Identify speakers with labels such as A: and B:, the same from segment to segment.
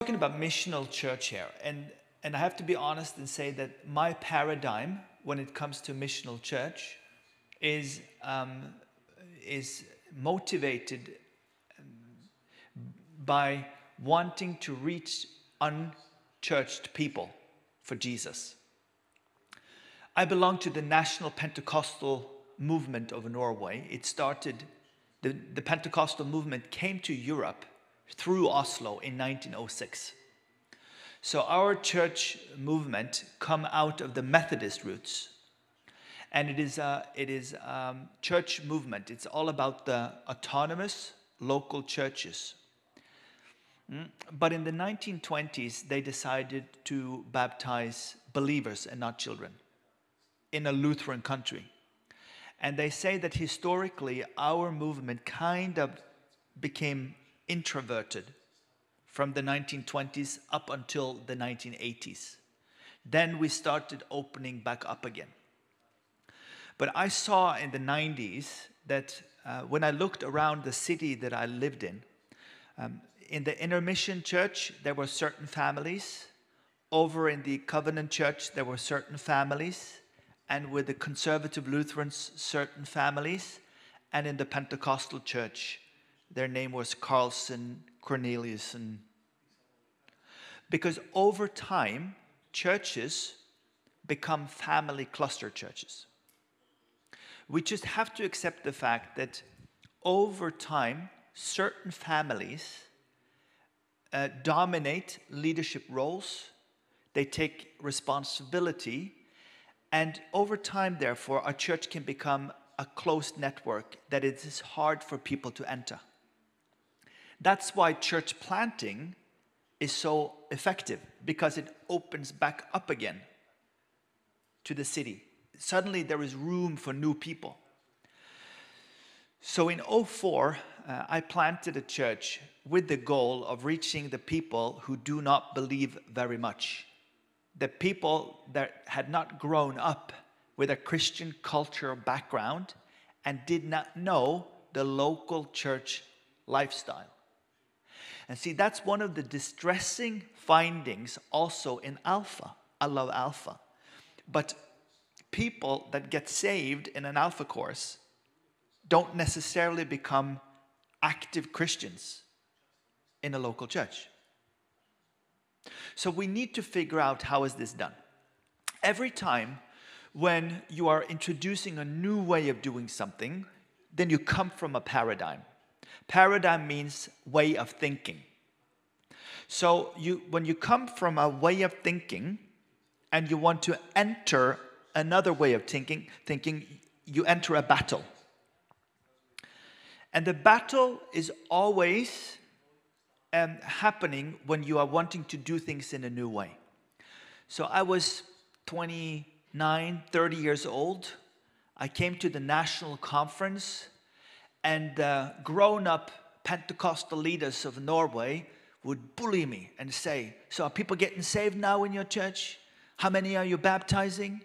A: talking about missional church here, and I have to be honest and say that my paradigm when it comes to missional church is motivated by wanting to reach unchurched people for Jesus. I belong to the National Pentecostal movement of Norway. It started, the Pentecostal movement came to Europe through Oslo in 1906. So our church movement come out of the Methodist roots. And it is church movement. It's all about the autonomous local churches. But in the 1920s, they decided to baptize believers and not children in a Lutheran country. And they say that historically, our movement kind of became introverted from the 1920s up until the 1980s. Then we started opening back up again. But I saw in the 90s that when I looked around the city that I lived in the Intermission Church, there were certain families. Over in the Covenant Church, there were certain families. And with the Conservative Lutherans, certain families. And in the Pentecostal Church, their name was Carlson, Cornelius. Because over time, churches become family cluster churches. We just have to accept the fact that over time, certain families dominate leadership roles. They take responsibility. And over time, therefore, our church can become a closed network that it is hard for people to enter. That's why church planting is so effective, because it opens back up again to the city. Suddenly there is room for new people. So in 2004, I planted a church with the goal of reaching the people who do not believe very much. The people that had not grown up with a Christian culture background and did not know the local church lifestyle. And see, that's one of the distressing findings also in Alpha. I love Alpha. But people that get saved in an Alpha course don't necessarily become active Christians in a local church. So we need to figure out how is this done. Every time when you are introducing a new way of doing something, then you come from a paradigm. Paradigm means way of thinking. So when you come from a way of thinking and you want to enter another way of thinking, you enter a battle. And the battle is always happening when you are wanting to do things in a new way. So I was 29, 30 years old. I came to the national conference, and grown-up Pentecostal leaders of Norway would bully me and say, "So are people getting saved now in your church? How many are you baptizing?"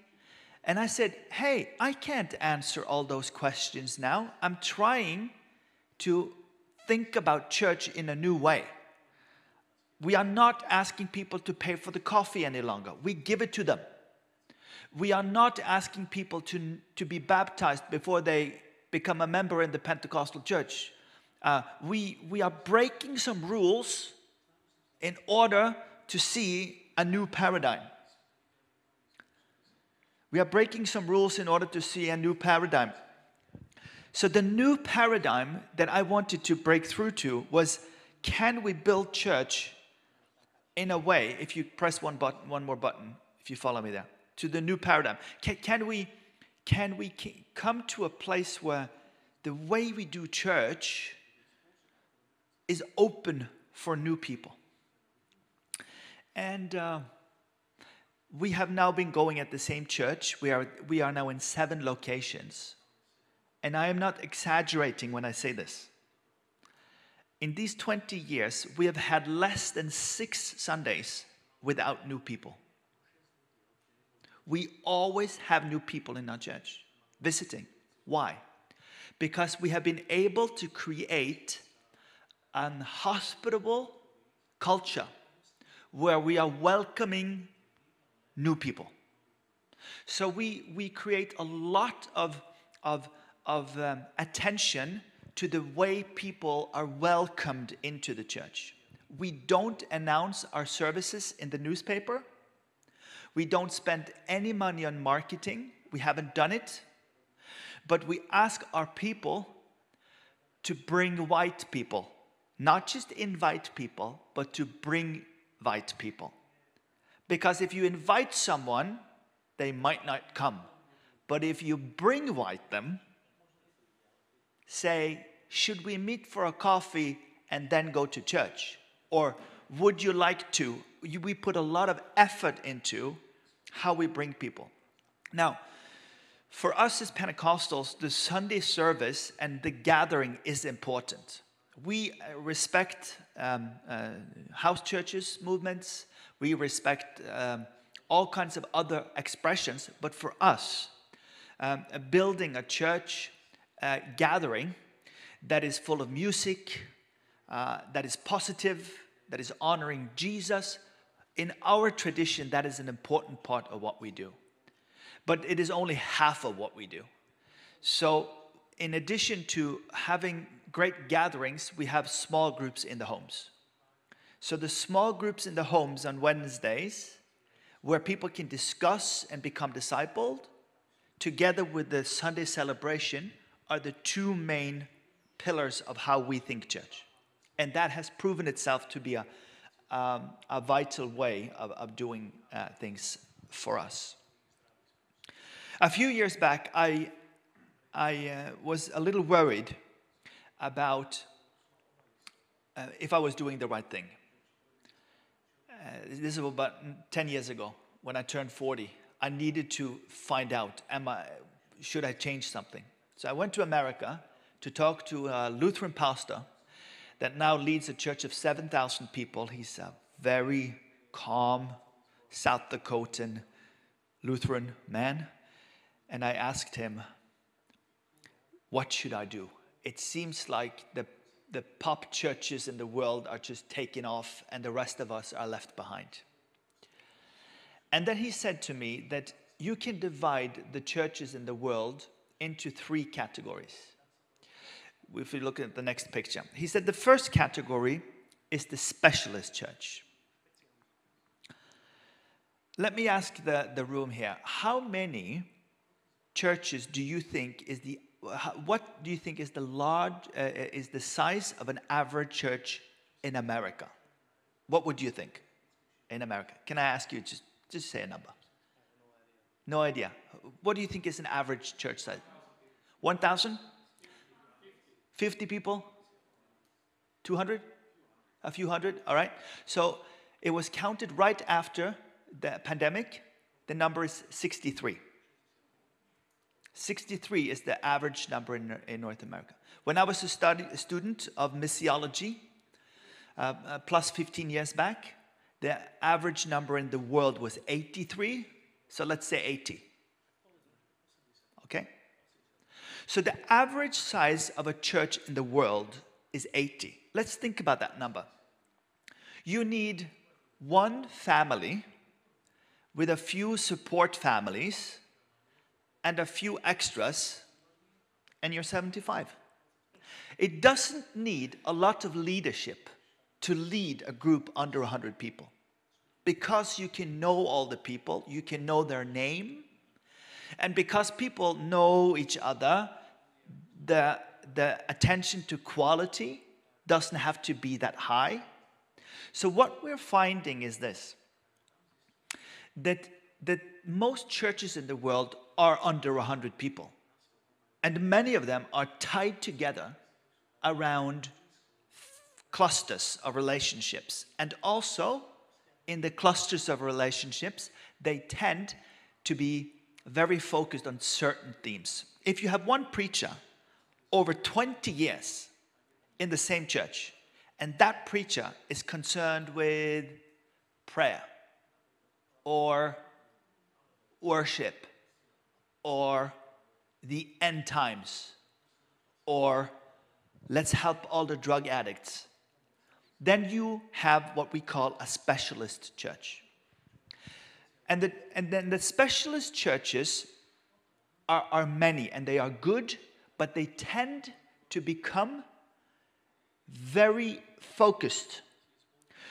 A: And I said, "Hey, I can't answer all those questions now. I'm trying to think about church in a new way. We are not asking people to pay for the coffee any longer. We give it to them. We are not asking people to be baptized before they become a member in the Pentecostal church. We are breaking some rules in order to see a new paradigm. We are breaking some rules in order to see a new paradigm." So the new paradigm that I wanted to break through to was, can we build church in a way, if you press one more button, if you follow me there, to the new paradigm. Can we come to a place where the way we do church is open for new people? And we have now been going at the same church. We are now in 7 locations. And I am not exaggerating when I say this. In these 20 years, we have had less than 6 Sundays without new people. We always have new people in our church visiting. Why? Because we have been able to create an hospitable culture where we are welcoming new people. So we create a lot of attention to the way people are welcomed into the church. We don't announce our services in the newspaper. We don't spend any money on marketing. We haven't done it. But we ask our people to bring white people. Not just invite people, but to bring white people. Because if you invite someone, they might not come. But if you bring white them, say, should we meet for a coffee and then go to church? Or would you like to? We put a lot of effort into how we bring people. Now, for us as Pentecostals, the Sunday service and the gathering is important. We respect house churches, movements. We respect all kinds of other expressions. But for us, building a church gathering that is full of music, that is positive, that is honoring Jesus, in our tradition, that is an important part of what we do. But it is only half of what we do. So in addition to having great gatherings, we have small groups in the homes. So the small groups in the homes on Wednesdays, where people can discuss and become discipled, together with the Sunday celebration, are the two main pillars of how we think church. And that has proven itself to be a vital way of doing things for us. A few years back, I was a little worried about if I was doing the right thing. This is about 10 years ago, when I turned 40. I needed to find out, should I change something? So I went to America to talk to a Lutheran pastor that now leads a church of 7,000 people. He's a very calm South Dakotan Lutheran man. And I asked him, what should I do? It seems like the pop churches in the world are just taking off and the rest of us are left behind. And then he said to me that you can divide the churches in the world into 3 categories. If we look at the next picture. He said the first category is the specialist church. Let me ask the room here, how many churches do you think what do you think is the size of an average church in America? What would you think in America? Can I ask you, just say a number? No idea. What do you think is an average church size? 1,000? 50 people? 200? A few hundred? All right. So it was counted right after the pandemic. The number is 63. 63 is the average number in North America. When I was a student of missiology, plus 15 years back, the average number in the world was 83. So let's say 80. Okay? So the average size of a church in the world is 80. Let's think about that number. You need one family with a few support families and a few extras, and you're 75. It doesn't need a lot of leadership to lead a group under 100 people. Because you can know all the people, you can know their name, and because people know each other, the attention to quality doesn't have to be that high. So what we're finding is this, that most churches in the world are under 100 people. And many of them are tied together around clusters of relationships. And also, in the clusters of relationships, they tend to be very focused on certain themes. If you have one preacher over 20 years in the same church, and that preacher is concerned with prayer, or worship, or the end times, or let's help all the drug addicts, Then you have what we call a specialist church. And then the specialist churches are many, and they are good, but they tend to become very focused.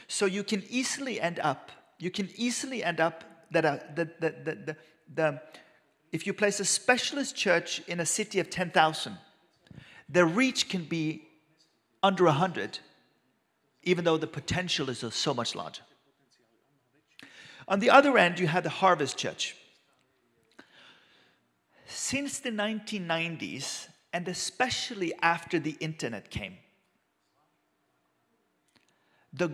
A: So you can easily end up that if you place a specialist church in a city of 10,000, the reach can be under 100, even though the potential is so much larger. On the other end, you have the Harvest Church. Since the 1990s, and especially after the internet came, the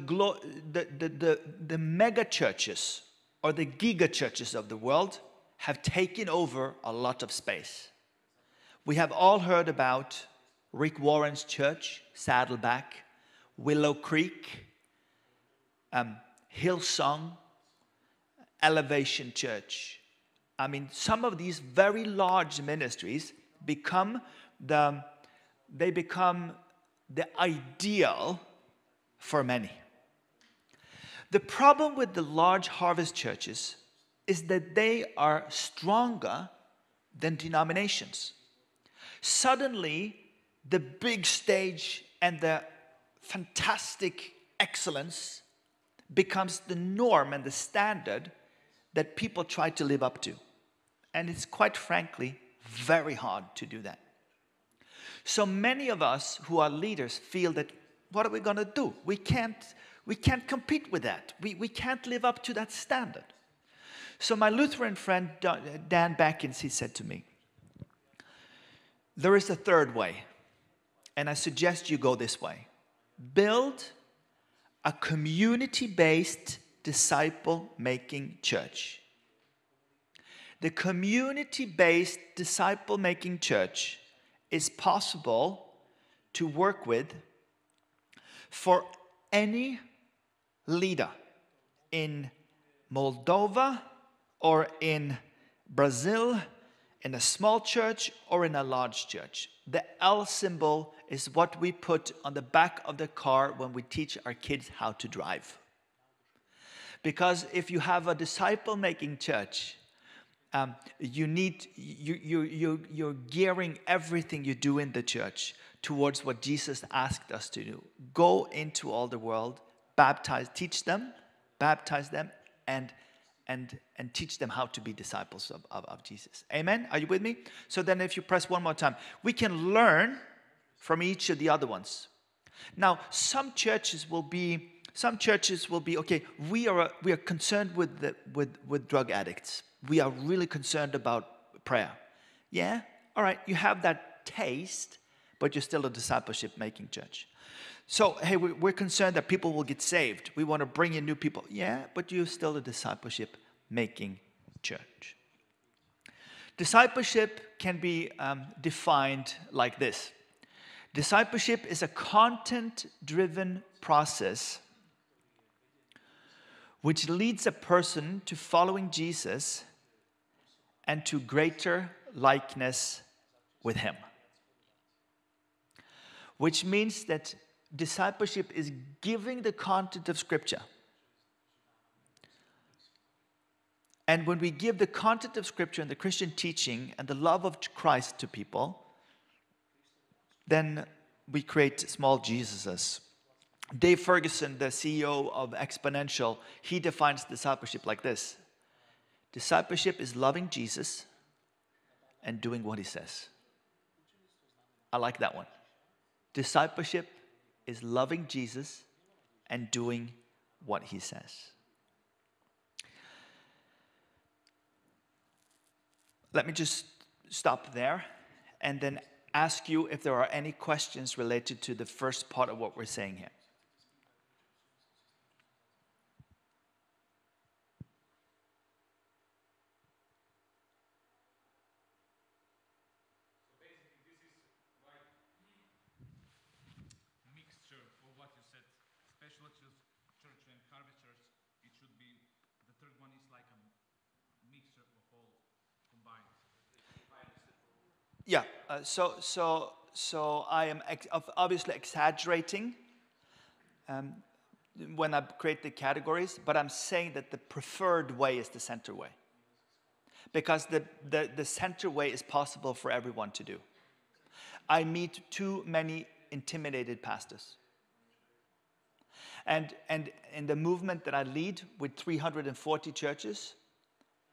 A: mega churches or the giga churches of the world have taken over a lot of space. We have all heard about Rick Warren's church, Saddleback, Willow Creek, Hillsong, Elevation Church. I mean, some of these very large ministries become the ideal for many. The problem with the large harvest churches is that they are stronger than denominations. Suddenly, the big stage and the fantastic excellence becomes the norm and the standard that people try to live up to. And it's quite frankly very hard to do that. So many of us who are leaders feel that, what are we going to do? We can't compete with that. We can't live up to that standard. So my Lutheran friend Dan Backins, he said to me, there is a third way, and I suggest you go this way. Build a community-based disciple-making church. The community-based disciple-making church is possible to work with for any leader in Moldova or in Brazil, in a small church or in a large church. The L symbol is what we put on the back of the car when we teach our kids how to drive. Because if you have a disciple-making church, you're gearing everything you do in the church towards what Jesus asked us to do. Go into all the world, teach them, baptize them, and teach them how to be disciples of Jesus. Amen? Are you with me? So then if you press one more time, we can learn from each of the other ones. Now, some churches will be, okay, we are concerned with drug addicts. We are really concerned about prayer. Yeah? All right, you have that taste, but you're still a discipleship-making church. So, hey, we're concerned that people will get saved. We want to bring in new people. Yeah, but you're still a discipleship-making church. Discipleship can be defined like this. Discipleship is a content-driven process which leads a person to following Jesus and to greater likeness with him. Which means that discipleship is giving the content of Scripture. And when we give the content of Scripture and the Christian teaching and the love of Christ to people, then we create small Jesuses. Dave Ferguson, the CEO of Exponential, he defines discipleship like this. Discipleship is loving Jesus and doing what he says. I like that one. Discipleship is loving Jesus and doing what he says. Let me just stop there and then ask you if there are any questions related to the first part of what we're saying here. Yeah, so I am obviously exaggerating when I create the categories, but I'm saying that the preferred way is the center way. Because the center way is possible for everyone to do. I meet too many intimidated pastors. And in the movement that I lead with 340 churches,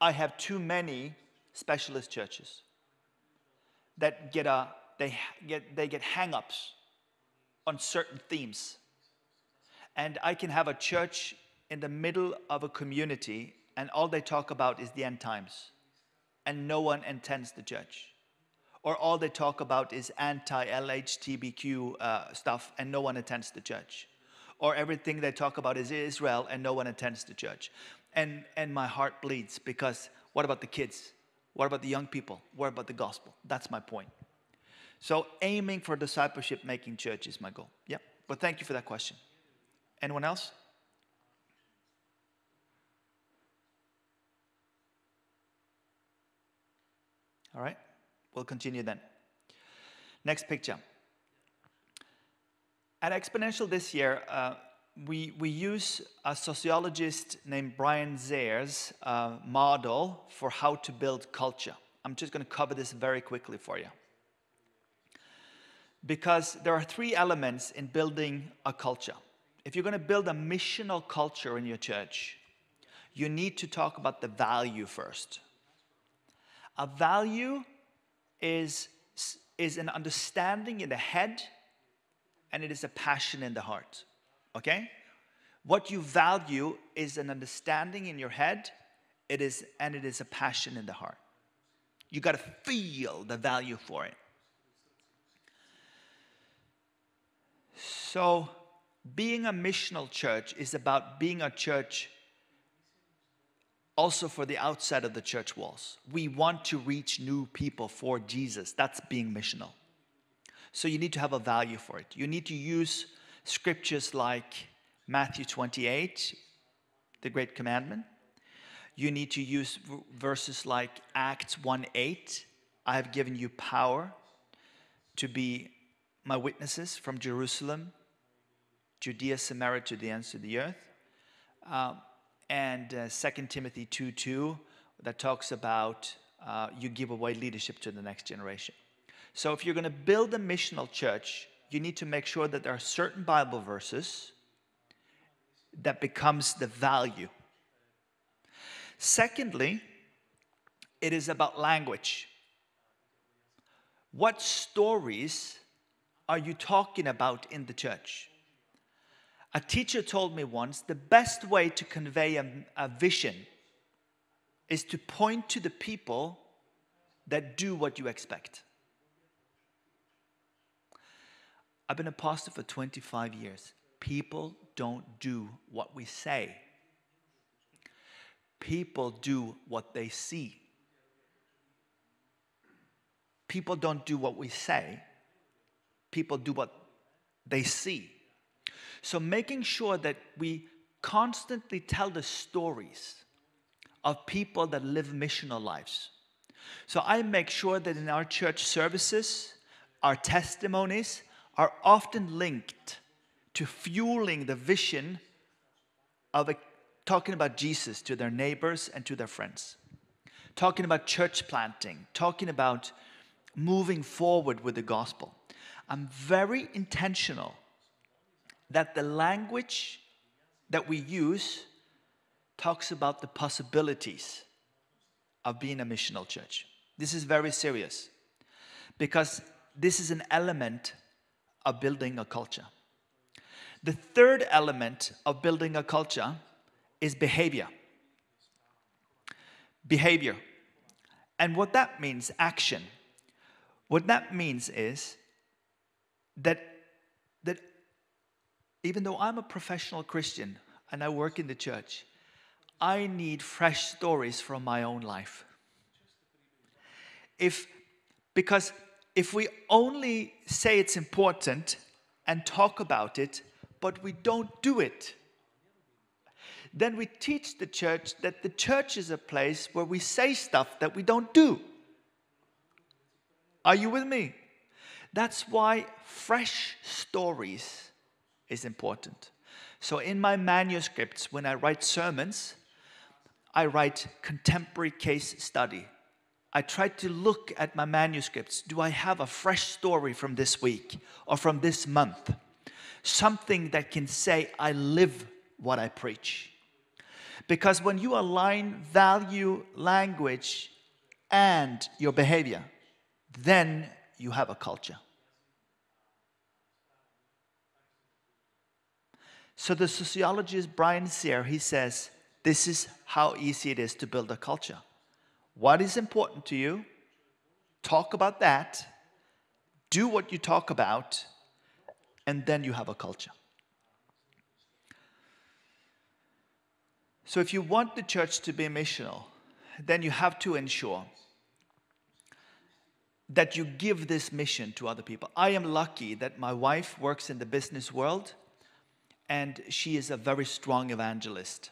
A: I have too many specialist churches that they get hang-ups on certain themes. And I can have a church in the middle of a community and all they talk about is the end times. And no one attends the church. Or all they talk about is anti-LHTBQ stuff and no one attends the church. Or everything they talk about is Israel and no one attends the church. And my heart bleeds because what about the kids? What about the young people? What about the gospel? That's my point. So aiming for discipleship making church is my goal. Yeah, but thank you for that question. Anyone else? All right, we'll continue then. Next picture. At Exponential this year, we use a sociologist named Brian Zayer's model for how to build culture. I'm just going to cover this very quickly for you. Because there are 3 elements in building a culture. If you're going to build a missional culture in your church, you need to talk about the value first. A value is an understanding in the head, and it is a passion in the heart. Okay? What you value is an understanding in your head, it is a passion in the heart. You got to feel the value for it. So, being a missional church is about being a church also for the outside of the church walls. We want to reach new people for Jesus. That's being missional. So you need to have a value for it. You need to use scriptures like Matthew 28, the Great Commandment. You need to use verses like Acts 1:8. I have given you power to be my witnesses from Jerusalem, Judea, Samaria, to the ends of the earth. And 2 Timothy 2:2 that talks about you give away leadership to the next generation. So if you're going to build a missional church, you need to make sure that there are certain Bible verses that becomes the value. Secondly, it is about language. What stories are you talking about in the church? A teacher told me once, the best way to convey a vision is to point to the people that do what you expect. I've been a pastor for 25 years. People don't do what we say. People do what they see. People don't do what we say. People do what they see. So making sure that we constantly tell the stories of people that live missional lives. So I make sure that in our church services, our testimonies are often linked to fueling the vision of talking about Jesus to their neighbors and to their friends. Talking about church planting, talking about moving forward with the gospel. I'm very intentional that the language that we use talks about the possibilities of being a missional church. This is very serious because this is an element of building a culture. The third element of building a culture is behavior. Behavior. And what that means, action. What that means is that even though I'm a professional Christian and I work in the church, I need fresh stories from my own life. Because if we only say it's important and talk about it, but we don't do it, then we teach the church that the church is a place where we say stuff that we don't do. Are you with me? That's why fresh stories is important. So in my manuscripts, when I write sermons, I write contemporary case study. I try to look at my manuscripts. Do I have a fresh story from this week or from this month? Something that can say, I live what I preach. Because when you align value, language, and your behavior, then you have a culture. So the sociologist Brian Sear, he says, this is how easy it is to build a culture. What is important to you? Talk about that. Do what you talk about. And then you have a culture. So if you want the church to be missional, then you have to ensure that you give this mission to other people. I am lucky that my wife works in the business world, and she is a very strong evangelist.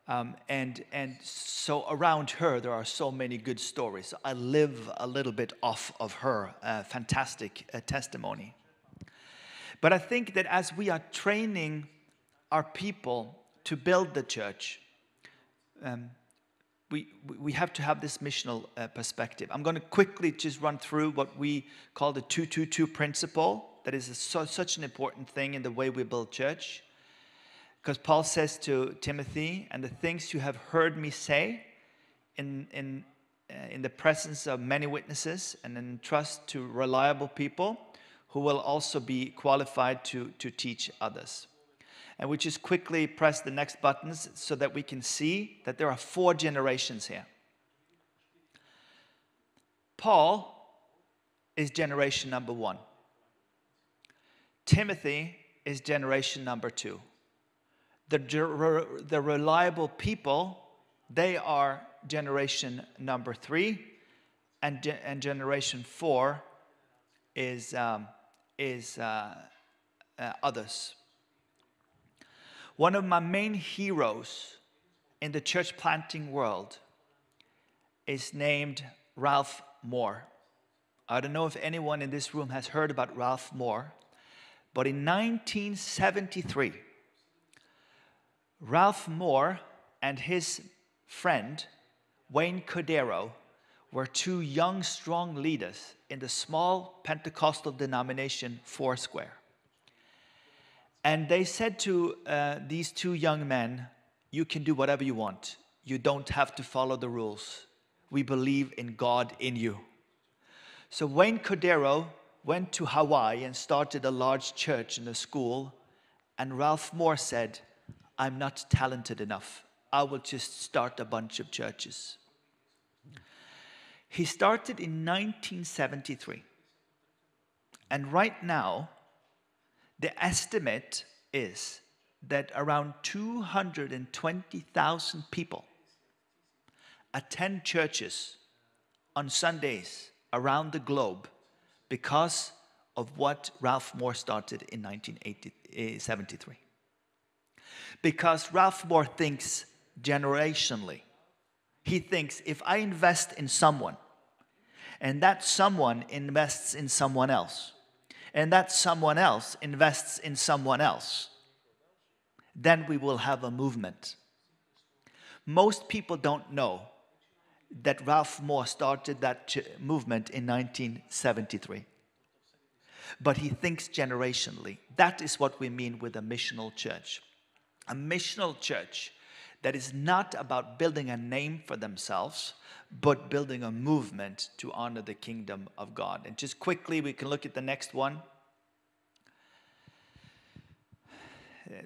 A: And so around her, there are so many good stories. I live a little bit off of her fantastic testimony. But I think that as we are training our people to build the church, we have to have this missional perspective. I'm going to quickly just run through what we call the 2-2-2 principle. That is such an important thing in the way we build church. Because Paul says to Timothy, and the things you have heard me say in the presence of many witnesses and entrust to reliable people who will also be qualified to teach others. And we just quickly press the next buttons so that we can see that there are 4 generations here. Paul is generation number 1. Timothy is generation number 2. The reliable people, they are generation number 3, and generation 4 is others. One of my main heroes in the church planting world is named Ralph Moore. I don't know if anyone in this room has heard about Ralph Moore, but in 1973, Ralph Moore and his friend, Wayne Cordero, were 2 young, strong leaders in the small Pentecostal denomination Foursquare. And they said to these 2 young men, you can do whatever you want. You don't have to follow the rules. We believe in God in you. So Wayne Cordero went to Hawaii and started a large church and a school. And Ralph Moore said, I'm not talented enough. I will just start a bunch of churches. He started in 1973. And right now, the estimate is that around 220,000 people attend churches on Sundays around the globe because of what Ralph Moore started in 1973. Because Ralph Moore thinks generationally. He thinks if I invest in someone, and that someone invests in someone else, and that someone else invests in someone else, then we will have a movement. Most people don't know that Ralph Moore started that movement in 1973. But he thinks generationally. That is what we mean with a missional church. A missional church that is not about building a name for themselves, but building a movement to honor the kingdom of God. And just quickly, we can look at the next one.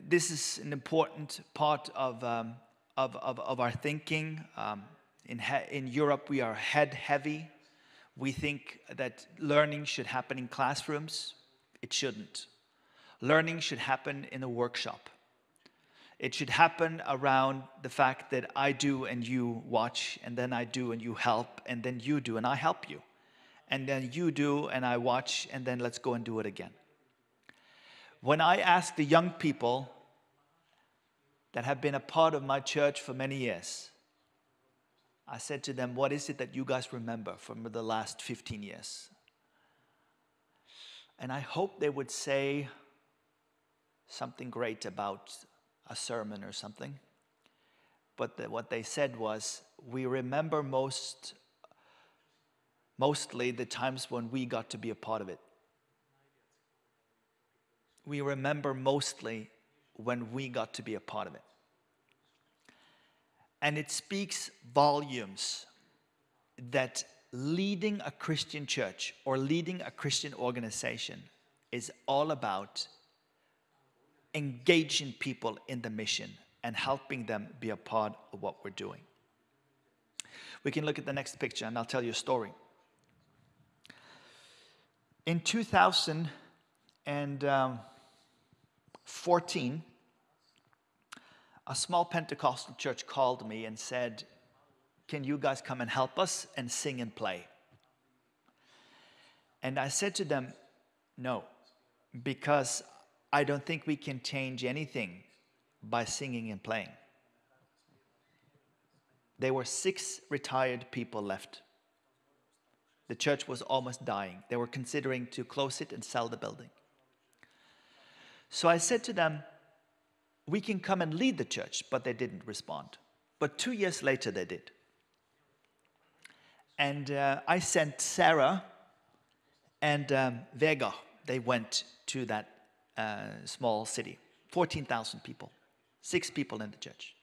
A: This is an important part of our thinking. In Europe, we are head heavy. We think that learning should happen in classrooms. It shouldn't. Learning should happen in a workshop. It should happen around the fact that I do and you watch, and then I do and you help, and then you do and I help you. And then you do and I watch, and then let's go and do it again. When I ask the young people that have been a part of my church for many years, I said to them, what is it that you guys remember from the last 15 years? And I hope they would say something great about a sermon or something. But what they said was, we remember mostly the times when we got to be a part of it. We remember mostly when we got to be a part of it. And it speaks volumes that leading a Christian church or leading a Christian organization is all about engaging people in the mission and helping them be a part of what we're doing. We can look at the next picture and I'll tell you a story. In 2014, a small Pentecostal church called me and said, can you guys come and help us and sing and play? And I said to them, no, because I don't think we can change anything by singing and playing. There were 6 retired people left. The church was almost dying. They were considering to close it and sell the building. So I said to them, we can come and lead the church, but they didn't respond. But 2 years later, they did. And I sent Sarah and Vega. They went to that small city, 14,000 people, 6 people in the church.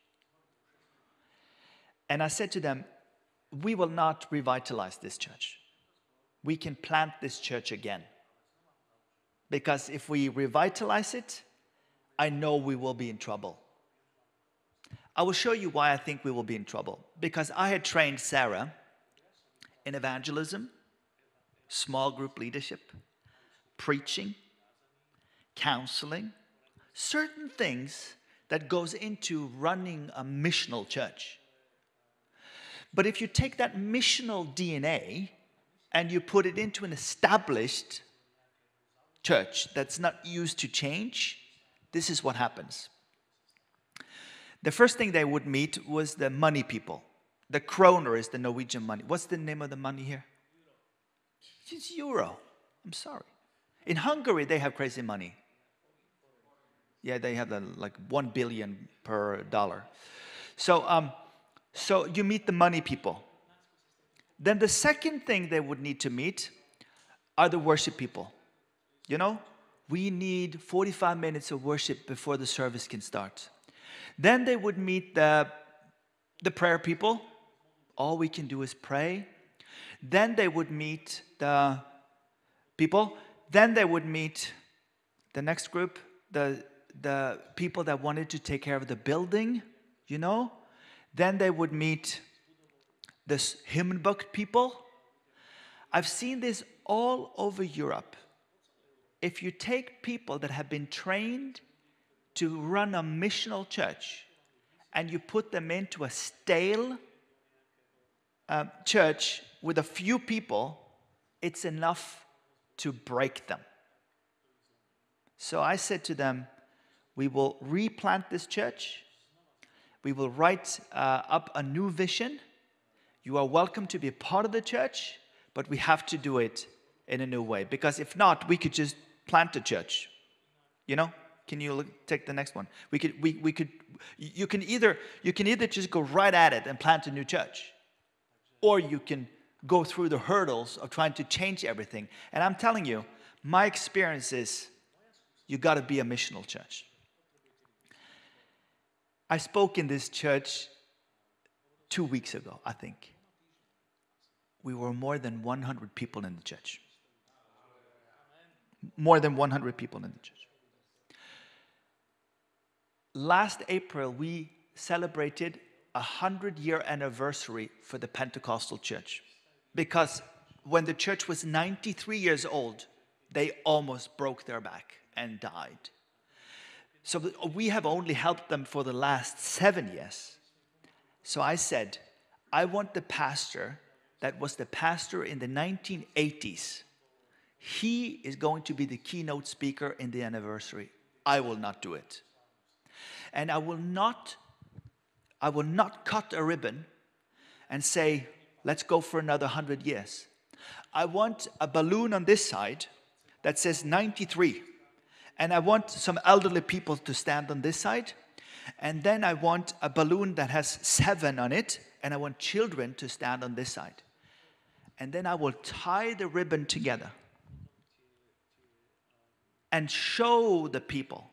A: And I said to them, we will not revitalize this church. We can plant this church again. Because if we revitalize it, I know we will be in trouble. I will show you why I think we will be in trouble. Because I had trained Sarah in evangelism, small group leadership, preaching, counseling, certain things that goes into running a missional church. But if you take that missional DNA and you put it into an established church that's not used to change, this is what happens. The first thing they would meet was the money people. The kroner is the Norwegian money. What's the name of the money here? It's euro. I'm sorry. In Hungary, they have crazy money. Yeah, they have like 1 billion per dollar. So you meet the money people. Then the second thing they would need to meet are the worship people. You know, we need 45 minutes of worship before the service can start. Then they would meet the prayer people. All we can do is pray. Then they would meet the people. Then they would meet the next group, the people that wanted to take care of the building, you know. Then they would meet the hymn book people. I've seen this all over Europe. If you take people that have been trained to run a missional church and you put them into a stale church with a few people, it's enough to break them. So I said to them, we will replant this church. We will write up a new vision. You are welcome to be a part of the church, but we have to do it in a new way. Because if not, we could just plant a church. You know? Can you take the next one? You can either just go right at it and plant a new church, or you can go through the hurdles of trying to change everything. And I'm telling you, my experience is you got to be a missional church. I spoke in this church 2 weeks ago, I think. We were more than 100 people in the church. More than 100 people in the church. Last April, we celebrated a 100-year anniversary for the Pentecostal church. Because when the church was 93 years old, they almost broke their back and died. So we have only helped them for the last 7 years. So I said, I want the pastor that was the pastor in the 1980s. He is going to be the keynote speaker in the anniversary. I will not do it. And I will not cut a ribbon and say, let's go for another 100 years. I want a balloon on this side that says 93. And I want some elderly people to stand on this side. And then I want a balloon that has 7 on it. And I want children to stand on this side. And then I will tie the ribbon together and show the people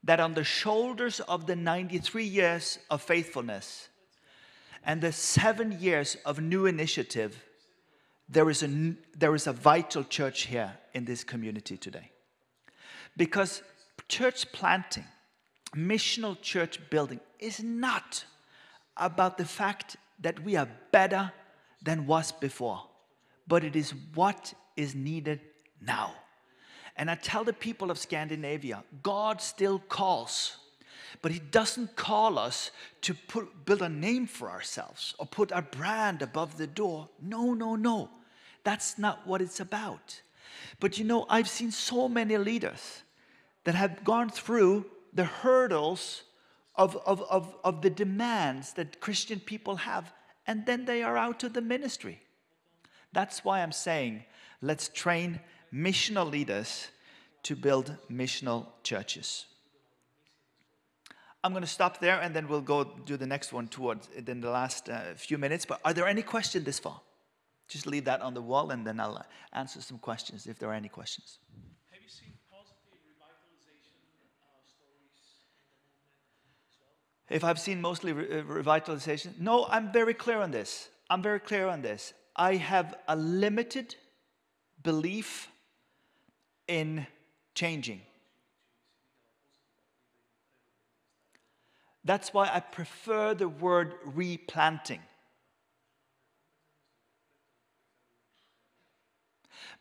A: that on the shoulders of the 93 years of faithfulness and the 7 years of new initiative, there is a vital church here in this community today. Because church planting, missional church building is not about the fact that we are better than was before, but it is what is needed now. And I tell the people of Scandinavia, God still calls, but He doesn't call us to build a name for ourselves or put our brand above the door. No, no, no. That's not what it's about. But you know, I've seen so many leaders that have gone through the hurdles of the demands that Christian people have, and then they are out of the ministry. That's why I'm saying, let's train missional leaders to build missional churches. I'm going to stop there, and then we'll go do the next one towards in the last few minutes. But are there any questions this far? Just leave that on the wall, and then I'll answer some questions if there are any questions.
B: Have you seen positive revitalization stories in the movement as well?
A: If I've seen mostly revitalization? No, I'm very clear on this. I have a limited belief in changing. That's why I prefer the word replanting.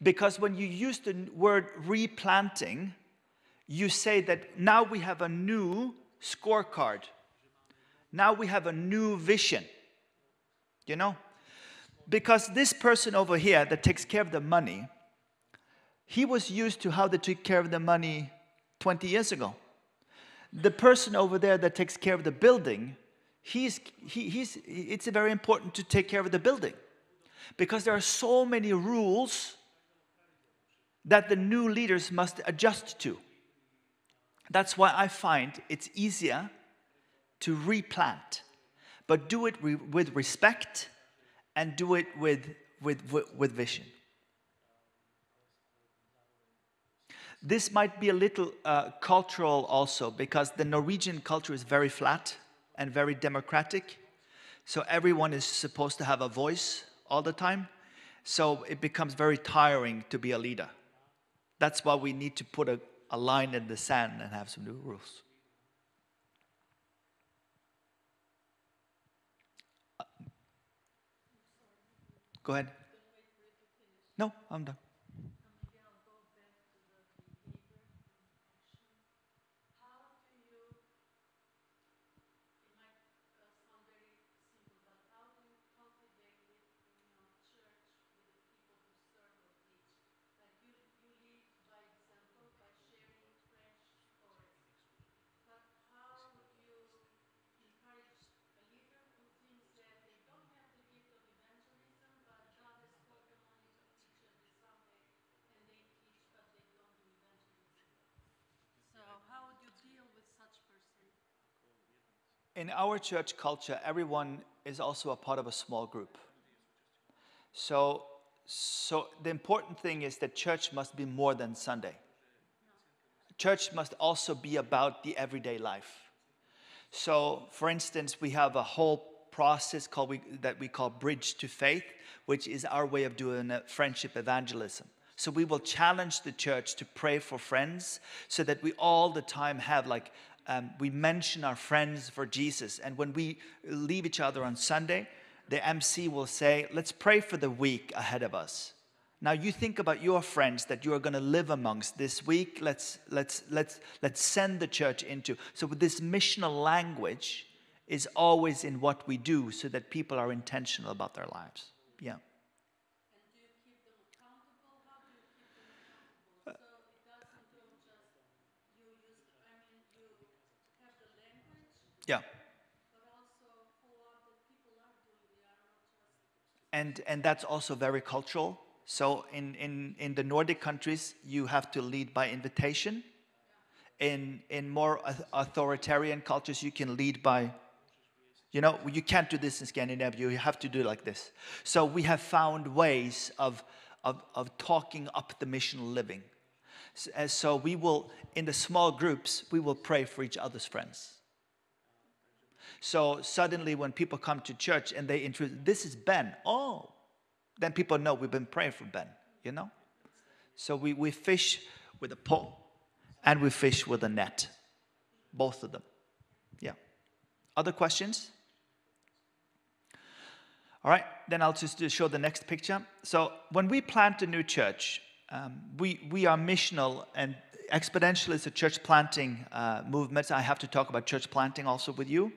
A: Because when you use the word replanting, you say that now we have a new scorecard. Now we have a new vision. You know? Because this person over here that takes care of the money, he was used to how they took care of the money 20 years ago. The person over there that takes care of the building, it's very important to take care of the building. Because there are so many rules that the new leaders must adjust to. That's why I find it's easier to replant, but do it with respect and do it with vision. This might be a little cultural also, because the Norwegian culture is very flat and very democratic. So everyone is supposed to have a voice all the time. So it becomes very tiring to be a leader. That's why we need to put a line in the sand and have some new rules. Go ahead. No, I'm done. In our church culture, everyone is also a part of a small group. So the important thing is that church must be more than Sunday. Church must also be about the everyday life. So, for instance, we have a whole process that we call Bridge to Faith, which is our way of doing friendship evangelism. So we will challenge the church to pray for friends so that we all the time have we mention our friends for Jesus. And when we leave each other on Sunday, the MC will say, let's pray for the week ahead of us. Now you think about your friends that you are going to live amongst this week. Let's send the church into. So this missional language is always in what we do so that people are intentional about their lives. Yeah.
C: And do you keep them accountable? How do you keep them accountable? So it doesn't go just you have the language.
A: Yeah.
C: But also follow up that people are doing. They are not just.
A: And that's also very cultural. So in the Nordic countries, you have to lead by invitation. in more authoritarian cultures, you can lead by, you can't do this in Scandinavia. You have to do it like this. So we have found ways of talking up the missional living. So we will, in the small groups, we will pray for each other's friends. So suddenly when people come to church and they introduce, this is Ben. Oh, then people know we've been praying for Ben, So we fish with a pole and we fish with a net. Both of them. Yeah. Other questions? All right, then I'll just show the next picture. So when we plant a new church, we are missional, and Exponential is a church planting movement. I have to talk about church planting also with you.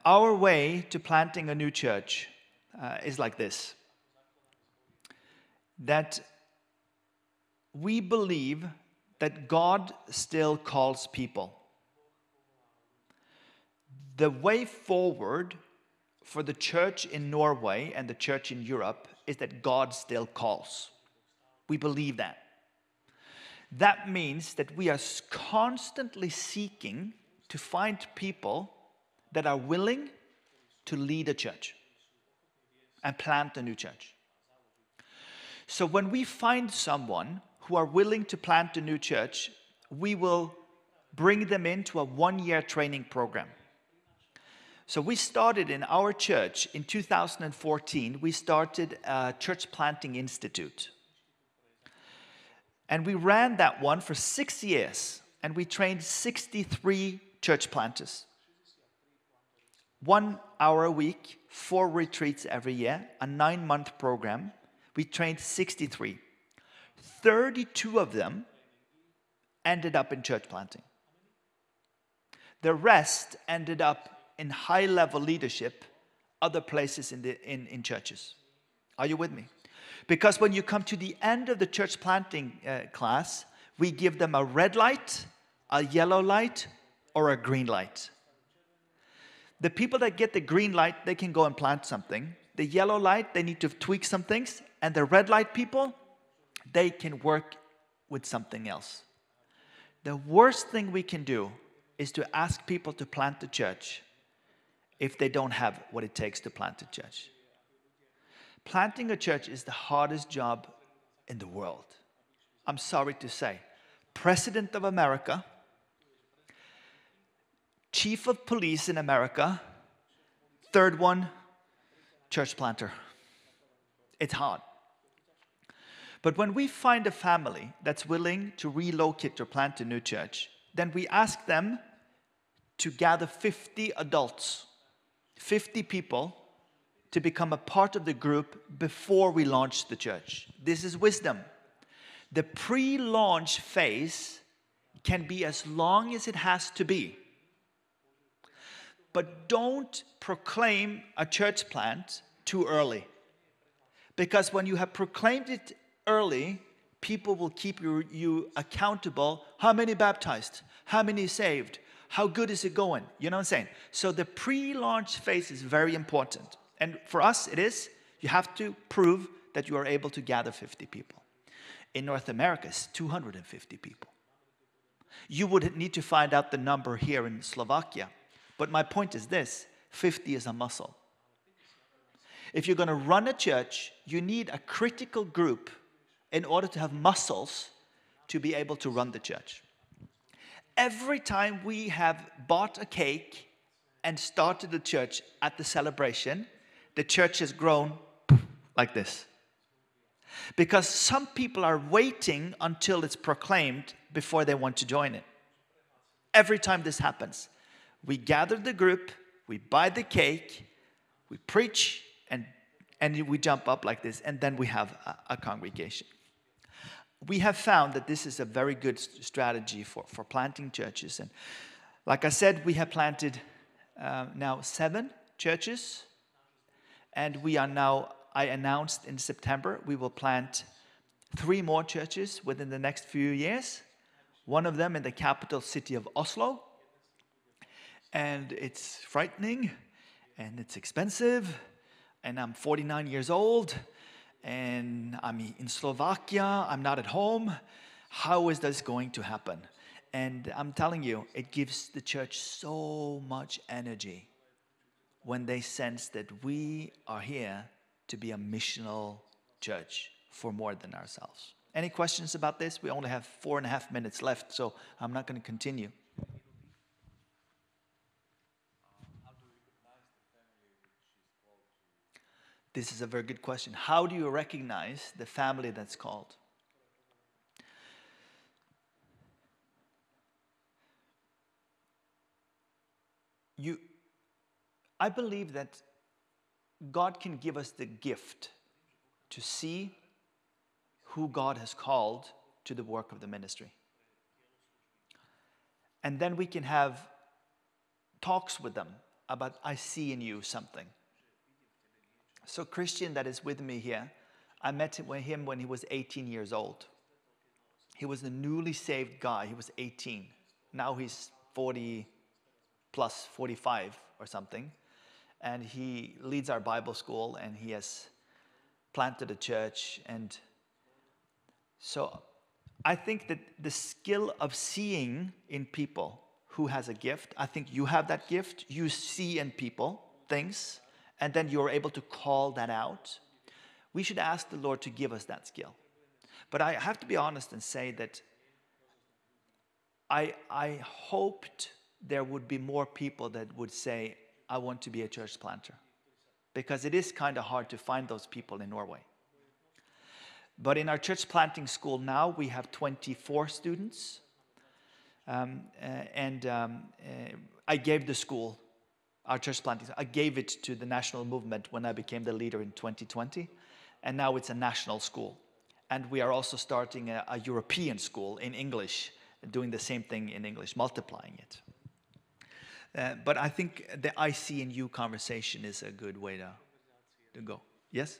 A: Our way to planting a new church is like this. That we believe that God still calls people. The way forward for the church in Norway and the church in Europe is that God still calls. We believe that. That means that we are constantly seeking to find people that are willing to lead a church and plant a new church. So when we find someone who are willing to plant a new church, we will bring them into a 1-year training program. So we started in our church in 2014, we started a church planting institute. And we ran that one for 6 years, and we trained 63 church planters. 1 hour a week, 4 retreats every year, a 9-month program. We trained 63. 32 of them ended up in church planting. The rest ended up in high-level leadership, other places in churches. Are you with me? Because when you come to the end of the church planting class, we give them a red light, a yellow light, or a green light. The people that get the green light, they can go and plant something. The yellow light, they need to tweak some things. And the red light people, they can work with something else. The worst thing we can do is to ask people to plant the church if they don't have what it takes to plant a church. Planting a church is the hardest job in the world. I'm sorry to say. President of America, Chief of Police in America, third one, church planter. It's hard. But when we find a family that's willing to relocate or plant a new church, then we ask them to gather 50 adults, 50 people, to become a part of the group before we launch the church. This is wisdom. The pre-launch phase can be as long as it has to be. But don't proclaim a church plant too early. Because when you have proclaimed it early, people will keep you accountable. How many baptized? How many saved? How good is it going? You know what I'm saying? So the pre-launch phase is very important. And for us, it is. You have to prove that you are able to gather 50 people. In North America, it's 250 people. You would need to find out the number here in Slovakia. But my point is this, 50 is a muscle. If you're going to run a church, you need a critical group in order to have muscles to be able to run the church. Every time we have bought a cake and started the church at the celebration, the church has grown like this. Because some people are waiting until it's proclaimed before they want to join it. Every time this happens, we gather the group, we buy the cake, we preach, and we jump up like this, and then we have a congregation. We have found that this is a very good strategy for planting churches. And like I said, we have planted now 7 churches. And we are now, I announced in September, we will plant 3 more churches within the next few years. One of them in the capital city of Oslo. And it's frightening, and it's expensive, and I'm 49 years old, and I'm in Slovakia, I'm not at home. How is this going to happen? And I'm telling you, it gives the church so much energy when they sense that we are here to be a missional church for more than ourselves. Any questions about this? We only have 4.5 minutes left, so I'm not going to continue. This is a very good question. How do you recognize the family that's called? I believe that God can give us the gift to see who God has called to the work of the ministry. And then we can have talks with them about, I see in you something. So Christian that is with me here, I met him when he was 18 years old. He was a newly saved guy. He was 18. Now he's 40 plus 45 or something. And he leads our Bible school, and he has planted a church. And so I think that the skill of seeing in people who has a gift, I think you have that gift. You see in people things, and then you're able to call that out. We should ask the Lord to give us that skill. But I have to be honest and say that I hoped there would be more people that would say, I want to be a church planter. Because it is kind of hard to find those people in Norway. But in our church planting school now, we have 24 students. I gave the school, our church planting, I gave it to the national movement when I became the leader in 2020. And now it's a national school. And we are also starting a European school in English, doing the same thing in English, multiplying it. But I think the I see in you conversation is a good way to go. Yes?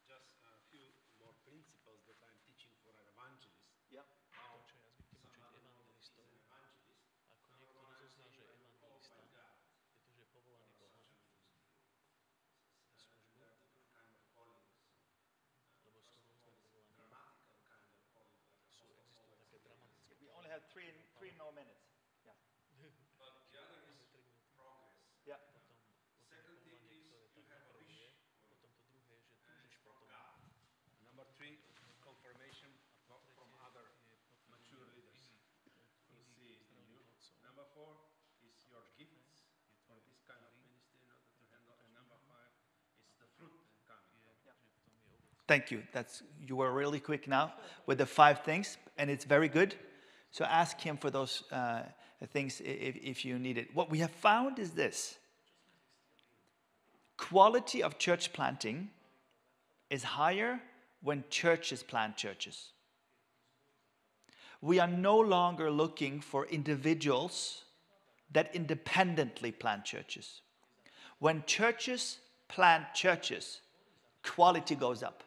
B: Just a few more principles that I'm teaching for our evangelists.
A: Yeah.
B: How someone who is an evangelist recognizes he is called by God. Different kind of callings. Grammatical kind of calling, like
A: We only have three more minutes. Yeah.
B: But the other is progress.
A: Yeah.
B: Second thing is you have a wish and it's from God. Number three, confirmation from other mature leaders who see it in you. Number four is your gifts for this kind of ministry in order to handle. And number five is the fruit coming.
A: Thank you. You were really quick now with the 5 things, and it's very good. So ask him for those things if you need it. What we have found is this. Quality of church planting is higher when churches plant churches. We are no longer looking for individuals that independently plant churches. When churches plant churches, quality goes up.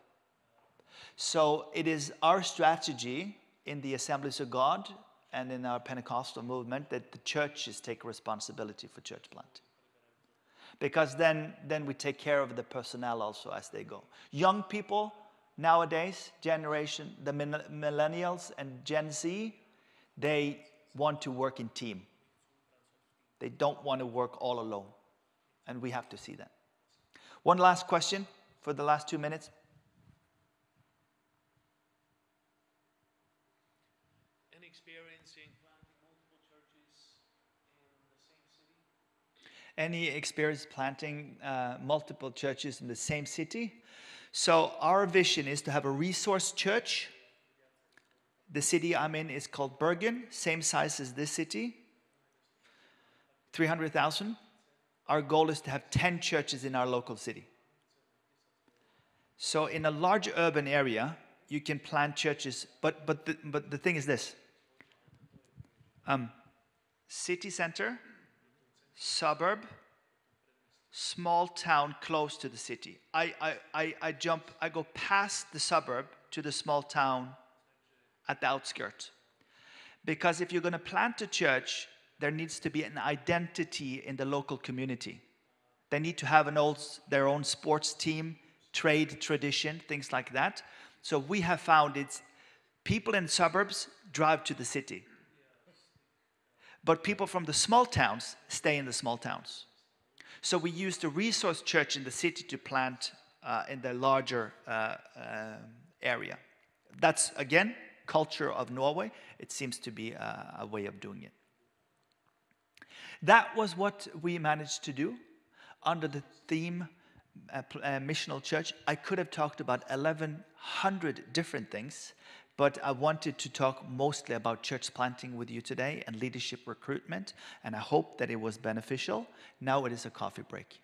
A: So it is our strategy in the Assemblies of God and in our Pentecostal movement that the churches take responsibility for church planting. Because then we take care of the personnel also as they go. Young people nowadays, generation, the millennials and Gen Z, they want to work in team. They don't want to work all alone. And we have to see that. One last question for the last 2 minutes.
B: Any experience in planting multiple churches in the same city?
A: Any experience planting multiple churches in the same city? So our vision is to have a resource church. The city I'm in is called Bergen, same size as this city, 300,000. Our goal is to have 10 churches in our local city. So in a large urban area, you can plant churches, but the thing is this. City center, suburb, small town close to the city. I go past the suburb to the small town at the outskirts. Because if you're going to plant a church, there needs to be an identity in the local community. They need to have their own sports team, trade tradition, things like that. So we have found People in suburbs drive to the city. But people from the small towns stay in the small towns. So we used a resource church in the city to plant in the larger area. That's, again, culture of Norway. It seems to be a way of doing it. That was what we managed to do under the theme missional church. I could have talked about 1,100 different things, but I wanted to talk mostly about church planting with you today and leadership recruitment, and I hope that it was beneficial. Now it is a coffee break.